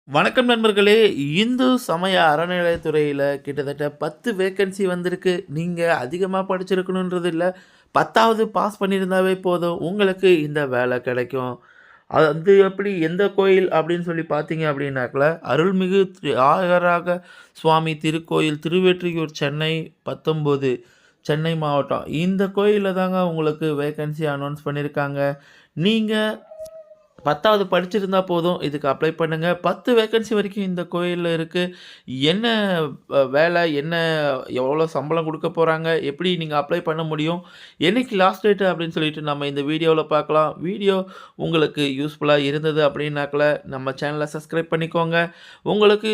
வணக்கம் நண்பர்களே! இந்து சமய அறநிலையத்துறையில கிட்டத்தட்ட 10 வேக்கன்சி வந்திருக்கு. நீங்க அதிகமா படிச்சிருக்கணுன்றது இல்ல. 10வது பாஸ் பண்ணியிருந்தாவே போதும். உங்களுக்கு இந்த வேலை கிடைக்கும். அது எப்படி எந்த கோயில் அப்படின்னு சொல்லி பார்த்தீங்க அப்படின்னாக்கல, அருள்மிகு தியாகராஜ சுவாமி திருக்கோயில் திருவெற்றியூர் சென்னை 19 சென்னை மாவட்டம். இந்த கோயில்ல தாங்க உங்களுக்கு வேக்கன்சி அனௌன்ஸ் பண்ணியிருக்காங்க. நீங்க 10வது படிச்சிருந்தா போதும். இதுக்கு அப்ளை பண்ணுங்க. 10 வேக்கன்சி வரைக்கும் இந்த கோயில்ல இருக்கு. என்ன வேலை, என்ன எவ்வளோ சம்பளம் குடுக்க போறாங்க, எப்படி நீங்க அப்ளை பண்ண முடியும், என்னைக்கு லாஸ்ட் டேட் அப்படின்னு சொல்லிட்டு நம்ம இந்த வீடியோல பார்க்கலாம். வீடியோ உங்களுக்கு யூஸ்ஃபுல்லா இருந்தது அப்படின்னாக்கல, நம்ம சேனல சப்ஸ்கிரைப் பண்ணிக்கோங்க. உங்களுக்கு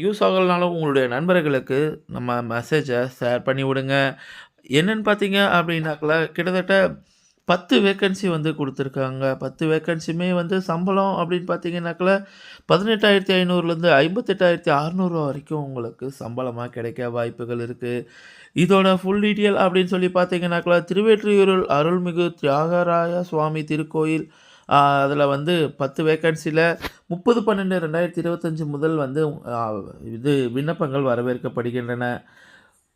யூஸ் ஆகலனாலும் உங்களுடைய நண்பர்களுக்கு நம்ம மெசேஜ ஷேர் பண்ணி விடுங்க. என்னன்னு பார்த்தீங்க அப்படின்னாக்கல, கிட்டத்தட்ட 10 வேக்கன்சி வந்து குடுத்துருக்காங்க. 10 வேக்கன்சியுமே வந்து சம்பளம் அப்படின்னு பார்த்தீங்கன்னாக்கா, 18,500லேருந்து 58,600 வரைக்கும் உங்களுக்கு சம்பளமா கிடைக்க வாய்ப்புகள் இருக்கு. இதோட ஃபுல் டீட்டெயில் அப்படின்னு சொல்லி பார்த்தீங்கன்னாக்கா, திருவெற்றியூரில் அருள்மிகு தியாகராய சுவாமி திருக்கோயில் அதில வந்து 10 வேக்கன்சில 30/12/2025 முதல் வந்து அ இது விண்ணப்பங்கள் வரவேற்கப்படுகின்றன.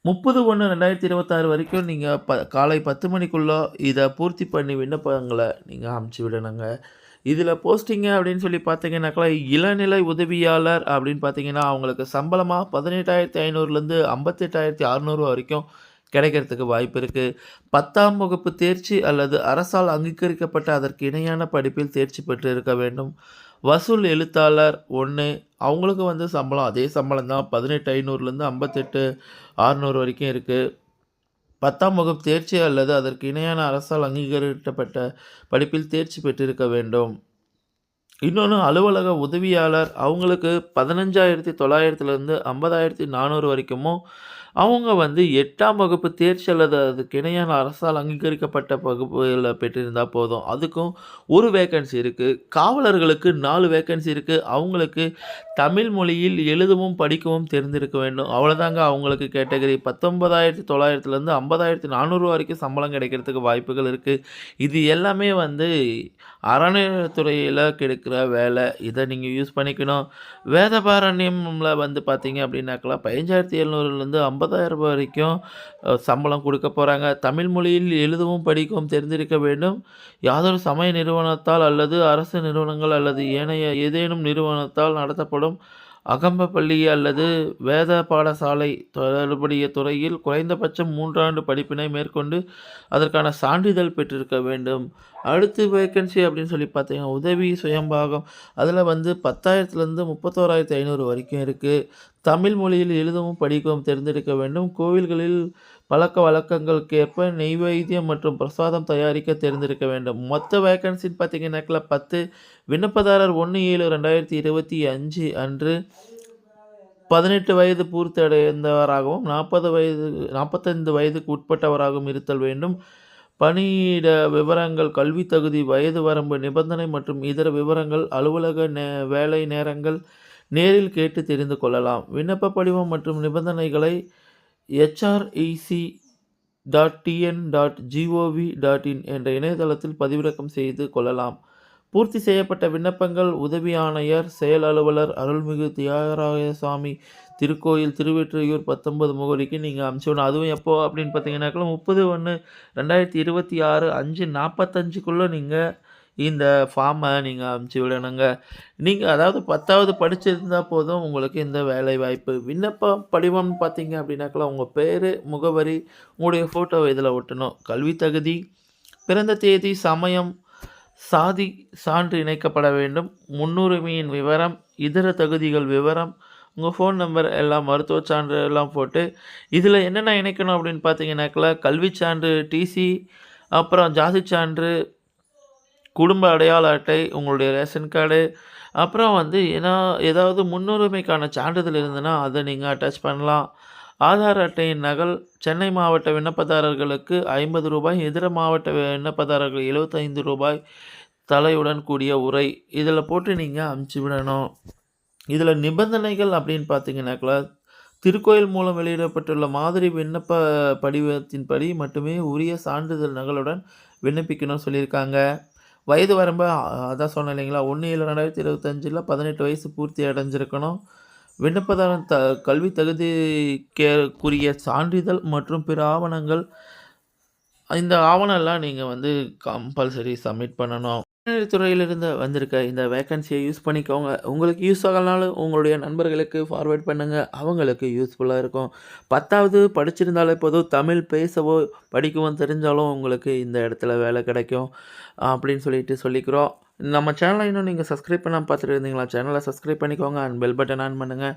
30/1/2026 வரைக்கும் நீங்க காலை 10 மணிக்குள்ள இத பூர்த்தி பண்ணி விண்ணப்பங்கள நீங்க அனுப்பிச்சு விடணுங்க. இதில போஸ்டிங்க அப்படின்னு சொல்லி பார்த்தீங்கன்னாக்கா, இளநிலை உதவியாளர் அப்படின்னு பார்த்தீங்கன்னா, அவங்களுக்கு சம்பளமா 18,500லேருந்து 58,600 வரைக்கும் கிடைக்கிறதுக்கு வாய்ப்பு இருக்கு. 10ஆம் வகுப்பு தேர்ச்சி அல்லது அரசால் அங்கீகரிக்கப்பட்ட அதற்கு இணையான படிப்பில் தேர்ச்சி பெற்று இருக்க வேண்டும். வசூல் எழுத்தாளர் 1 அவங்களுக்கு வந்து சம்பளம் அதே சம்பளம் தான் 18,500லேருந்து 58,600 வரைக்கும் இருக்கு. 10ஆம் வகுப்பு தேர்ச்சி அல்லது அதற்கு இணையான அரசால் அங்கீகரிக்கப்பட்ட படிப்பில் தேர்ச்சி பெற்றிருக்க வேண்டும். இன்னொன்னு அலுவலக உதவியாளர் அவங்களுக்கு 15,900லேருந்து 50,400 வரைக்குமும், அவங்க வந்து 8ஆம் வகுப்பு தேர்ச்சி அல்லது அதுக்கு இணையான அரசால் அங்கீகரிக்கப்பட்ட வகுப்புகள பெற்றிருந்தா போதும். அதுக்கும் 1 வேக்கன்சி இருக்கு. காவலர்களுக்கு 4 வேக்கன்சி இருக்கு. அவங்களுக்கு தமிழ் மொழியில் எழுதவும், படிக்கவும் தெரிந்திருக்க வேண்டும். அவ்வளோதாங்க அவங்களுக்கு கேட்டகரி. 19,900லேருந்து 50,400 வரைக்கும் சம்பளம் கிடைக்கிறதுக்கு வாய்ப்புகள் இருக்கு. இது எல்லாமே வந்து அறநிலையத்துறையில கிடைக்கிற வேலை. இத நீங்க யூஸ் பண்ணிக்கணும். வேதபாரண்யம்ல வந்து பார்த்தீங்க அப்படின்னாக்கா, 15,700லேருந்து 50,000 வரைக்கும் சம்பளம் குடுக்க போறாங்க. தமிழ் மொழியில் எழுதவும், படிக்கவும் தெரிந்திருக்க வேண்டும். யாதொரு சமய நிறுவனத்தால் அல்லது அரசு நிறுவனங்கள் அல்லது ஏனைய ஏதேனும் நிறுவனத்தால் நடத்தப்படும் அகம்ப பள்ளி அல்லது வேத பாடசாலை தொடர்புடைய துறையில் குறைந்தபட்சம் 3 ஆண்டு படிப்பினை மேற்கொண்டு அதற்கான சான்றிதழ் பெற்றிருக்க வேண்டும். அடுத்து வேக்கன்சி அப்படின்னு சொல்லி பார்த்தீங்கன்னா, உதவி சுயம்பாகம் அதில வந்து 10,000லேருந்து 31,500 வரைக்கும் இருக்கு. தமிழ் மொழியில் எழுதவும், படிக்கவும் தெரிந்திருக்க வேண்டும். கோவில்களில் பழக்கவழக்கங்களுக்கேற்ப நெய்வேத்தியம் மற்றும் பிரசாதம் தயாரிக்க தெரிந்திருக்க வேண்டும். மொத்த வேக்கன்சின்னு பார்த்தீங்கன்னாக்கா 10 விண்ணப்பதாரர் 1/7/2025 அன்று 18 வயது பூர்த்தியடைந்தவராகவும், 45 வயதுக்கு உட்பட்டவராகவும் இருத்தல் வேண்டும். பணியிட விவரங்கள், கல்வித் தகுதி, வயது வரம்பு, நிபந்தனை மற்றும் இதர விவரங்கள் அலுவலக வேலை நேரங்கள் நேரில் கேட்டு தெரிந்து கொள்ளலாம். விண்ணப்ப படிவம் மற்றும் நிபந்தனைகளை hrec.tn.gov.in என்ற இணையதளத்தில் பதிவிறக்கம் செய்து கொள்ளலாம். பூர்த்தி செய்யப்பட்ட விண்ணப்பங்கள் உதவி ஆணையர், செயல் அலுவலர், அருள்மிகு தியாகராஜசாமி திருக்கோயில் திருவெற்றியூர் 19 முகவரிக்கு நீங்க அனுப்பிச்சுடணும். அதுவும் எப்போ அப்படின்னு பார்த்தீங்கன்னாக்கா 30/1/2026 5:45க்குள்ள நீங்க இந்த ஃபார்ம நீங்க அனுப்பிச்சு விடணுங்க. நீங்க அதாவது 10வது படிச்சிருந்தா போதும் உங்களுக்கு இந்த வேலைவாய்ப்பு. விண்ணப்ப படிவம்னு பார்த்தீங்க அப்படின்னாக்கா உங்க பேரு, முகவரி, உங்களுடைய ஃபோட்டோவ இதில ஒட்டணும். கல்வி தகுதி, பிறந்த தேதி, சமயம், சாதி சான்று இணைக்கப்பட வேண்டும். முன்னுரிமையின் விவரம், இதர தகுதிகள் விவரம், உங்கள் ஃபோன் நம்பர் எல்லாம் மருத்துவச் சான்று எல்லாம் போட்டு இதில் என்னென்ன இணைக்கணும் அப்படின்னு பார்த்தீங்கன்னாக்கா கல்விச் சான்று, டிசி, அப்புறம் ஜாதிச் சான்று, குடும்ப அடையாள அட்டை, உங்களுடைய ரேஷன் கார்டு, அப்புறம் வந்து ஏதாவது முன்னுரிமைக்கான சான்றிதழ் இருந்ததுன்னா அதை நீங்கள் அட்டாச் பண்ணலாம். ஆதார் அட்டையின் நகல். சென்னை மாவட்ட விண்ணப்பதாரர்களுக்கு ரூ. 50, இதர மாவட்ட விண்ணப்பதாரர்கள் ரூ. 75 தலையுடன் கூடிய உரை. இதில் போட்டு நீங்கள் அனுப்பிச்சி விடணும். இதில் நிபந்தனைகள் அப்படின்னு பார்த்தீங்கன்னாக்கா, திருக்கோயில் மூலம் வெளியிடப்பட்டுள்ள மாதிரி விண்ணப்ப படிவத்தின்படி மட்டுமே உரிய சான்றிதழ் நகலுடன் விண்ணப்பிக்கணும்னு சொல்லியிருக்காங்க. வயது வரம்பு அதான் சொன்னேன் இல்லைங்களா, 1/7/2025ல 18 வயசு பூர்த்தி அடைஞ்சிருக்கணும். விண்ணப்பதாரன் கல்வி தகுதிக்குரிய சான்றிதழ் மற்றும் பிற ஆவணங்கள் இந்த ஆவணம்லாம் நீங்க வந்து கம்பல்சரி சப்மிட் பண்ணணும். துறையிலிருந்து வந்திருக்க இந்த வேக்கன்சிய யூஸ் பண்ணிக்கோங்க. உங்களுக்கு யூஸ் ஆகலனாலும் உங்களுடைய நண்பர்களுக்கு ஃபார்வர்ட் பண்ணுங்க. அவங்களுக்கு யூஸ்ஃபுல்லா இருக்கும். 10வது படிச்சிருந்தாலே போதும், தமிழ் பேசவோ, படிக்கவோ தெரிஞ்சாலும் உங்களுக்கு இந்த இடத்துல வேலை கிடைக்கும். அப்படின்னு சொல்லிக்கிறோம். நம்ம சேனல இன்னும் நீங்க சப்ஸ்கிரைப் பண்ணாம பார்த்துட்டு இருந்தீங்களா, சேனல சப்ஸ்கிரைப் பண்ணிக்கோங்க அண்ட் பெல் பட்டன் ஆன் பண்ணுங்க.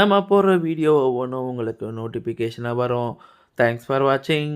நம்ம போடுற வீடியோ ஒவ்வொன்னும் உங்களுக்கு நோட்டிஃபிகேஷனா வரும். தேங்க்ஸ் ஃபார் வாட்சிங்.